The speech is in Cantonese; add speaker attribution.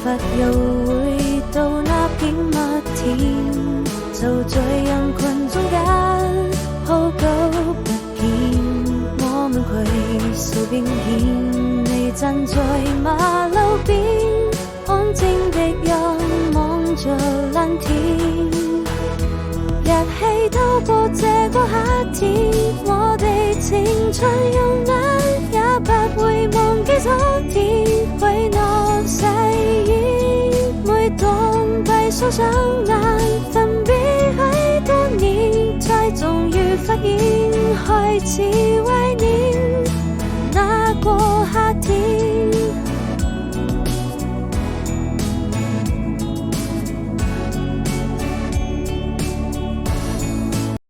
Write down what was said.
Speaker 1: 乏又會到那片麥田，就在人群中間，好久不見，我們攜手並肩，你站在馬路邊，安靜的仰望着藍天，一起度過這個夏天，我哋青春容顏也不會忘記昨天，為我誓言，每當閉上雙眼，分別許多年，才終於發現，開始懷念那個夏天。